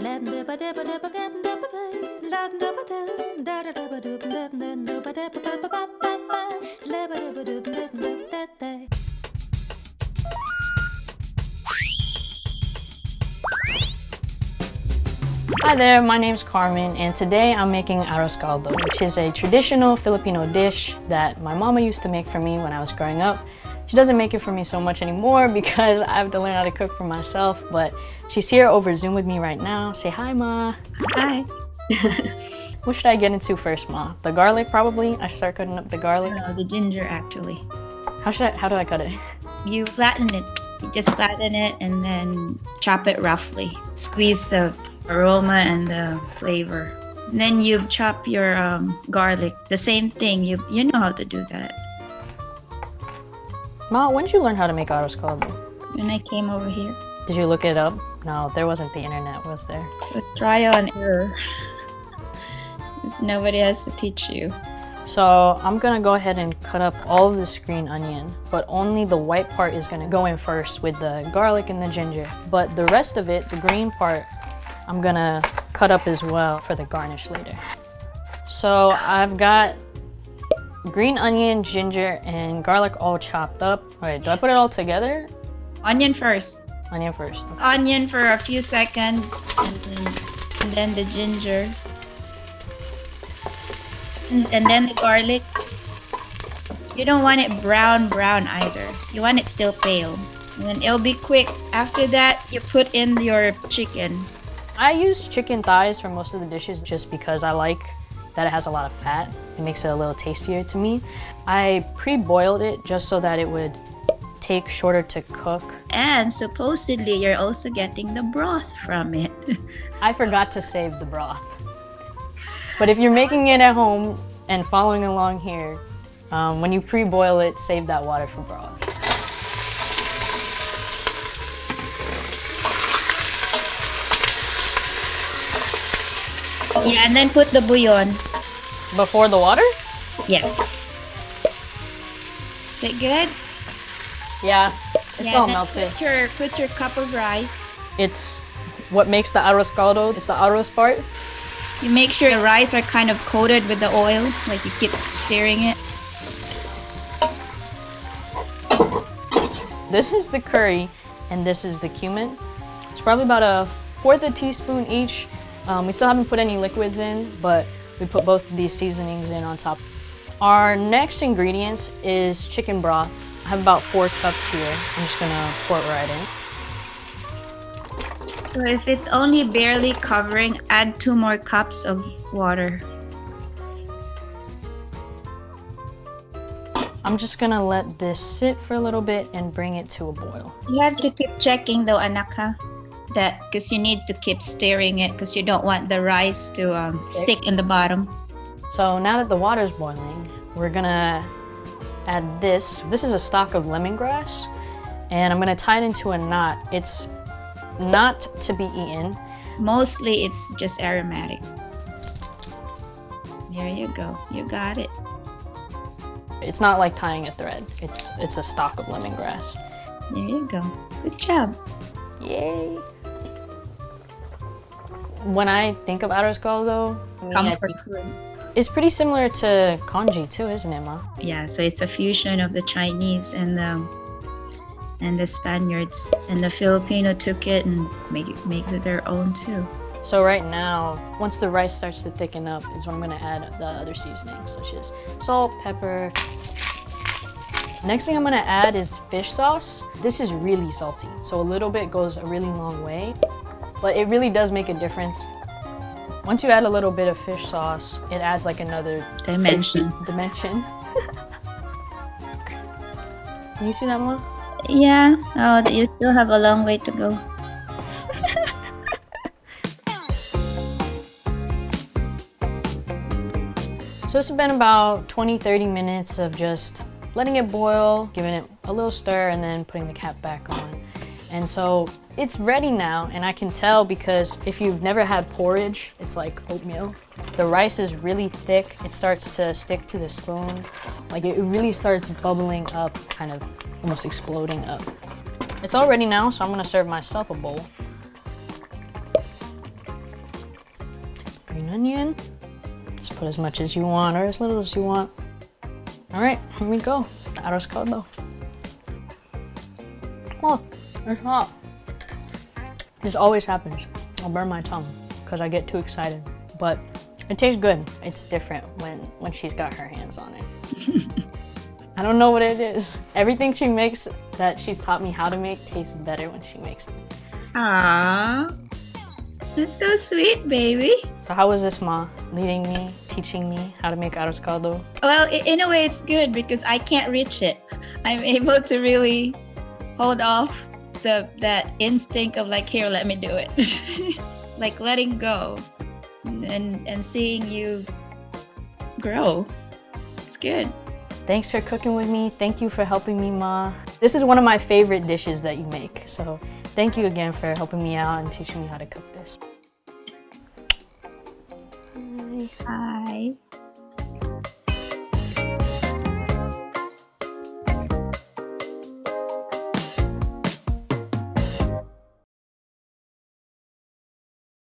Hi there, my name's Karymnn, and today I'm making Arroz Caldo, which is a traditional Filipino dish that my mama used to make for me when I was growing up. She doesn't make it for me so much anymore because I have to learn how to cook for myself, but she's here over Zoom with me right now. Say hi, Ma. Hi. What should I get into first, Ma? The garlic, probably? I should start cutting up the garlic? No, the ginger, actually. How do I cut it? You flatten it. You just flatten it and then chop it roughly. Squeeze the aroma and the flavor. And then you chop your garlic. The same thing. You know how to do that. Ma, when did you learn how to make Arroz Caldo? When I came over here, Did you look it up? No, there wasn't the internet, was there? it was trial and error. 'Cause nobody has to teach you. So I'm gonna go ahead and cut up all of this green onion, but only the white part is gonna go in first with the garlic and the ginger. But the rest of it, the green part, I'm gonna cut up as well for the garnish later. So I've got green onion, ginger, and garlic all chopped up. Wait, do I put it all together? Onion first. Onion first. Onion for a few seconds, and then the ginger. And then the garlic. You don't want it brown either. You want it still pale. And then it'll be quick. After that, you put in your chicken. I use chicken thighs for most of the dishes just because I like that it has a lot of fat. It makes it a little tastier to me. I pre-boiled it just so that it would take shorter to cook. And supposedly, you're also getting the broth from it. I forgot to save the broth. But if you're making it at home and following along here, when you pre-boil it, save that water for broth. Yeah, and then put the bouillon. Before the water? Yeah. Is it good? Yeah, it's all then melted. Put your cup of rice. It's what makes the arroz caldo. It's the arroz part. You make sure the rice are kind of coated with the oil, like you keep stirring it. This is the curry, and this is the cumin. It's probably about 1/4 teaspoon each. We still haven't put any liquids in, but we put both of these seasonings in on top. Our next ingredients is chicken broth. I have about 4 cups here. I'm just gonna pour it right in. So if it's only barely covering, add 2 more cups of water. I'm just gonna let this sit for a little bit and bring it to a boil. You have to keep checking though, anak, ha? That because you need to keep stirring it because you don't want the rice to stick in the bottom. So now that the water's boiling, we're gonna add this. This is a stalk of lemongrass, and I'm gonna tie it into a knot. It's not to be eaten. Mostly it's just aromatic. There you go. You got it. It's not like tying a thread. It's a stalk of lemongrass. There you go. Good job. Yay! When I think of arroz caldo, Comfort food. it's pretty similar to congee too, isn't it, Ma? Yeah, so it's a fusion of the Chinese and the Spaniards, and the Filipino took it and make it their own too. So right now, once the rice starts to thicken up, is when I'm gonna add the other seasonings, such as salt, pepper. Next thing I'm gonna add is fish sauce. This is really salty, so a little bit goes a really long way, but it really does make a difference. Once you add a little bit of fish sauce, it adds like another Dimension. Can you see that, Ma? Yeah. Oh, you still have a long way to go. So it's been about 20-30 minutes of just letting it boil, giving it a little stir, and then putting the cap back on. And so it's ready now, and I can tell because if you've never had porridge, it's like oatmeal. The rice is really thick. It starts to stick to the spoon. Like it really starts bubbling up, kind of almost exploding up. It's all ready now, so I'm gonna serve myself a bowl. green onion. Just put as much as you want or as little as you want. All right, here we go. Arroz Caldo. Oh, it's hot. This always happens. I'll burn my tongue because I get too excited. But it tastes good. It's different when she's got her hands on it. I don't know what it is. Everything she makes that she's taught me how to make tastes better when she makes it. Aww. That's so sweet, baby. So how was this, Ma? Leading me, teaching me how to make arroz caldo? Well, in a way, it's good because I can't reach it. I'm able to really hold off that instinct of like, here, let me do it. Like letting go and seeing you grow. It's good. Thanks for cooking with me. Thank you for helping me, Ma. This is one of my favorite dishes that you make. So thank you again for helping me out and teaching me how to cook this. Hi.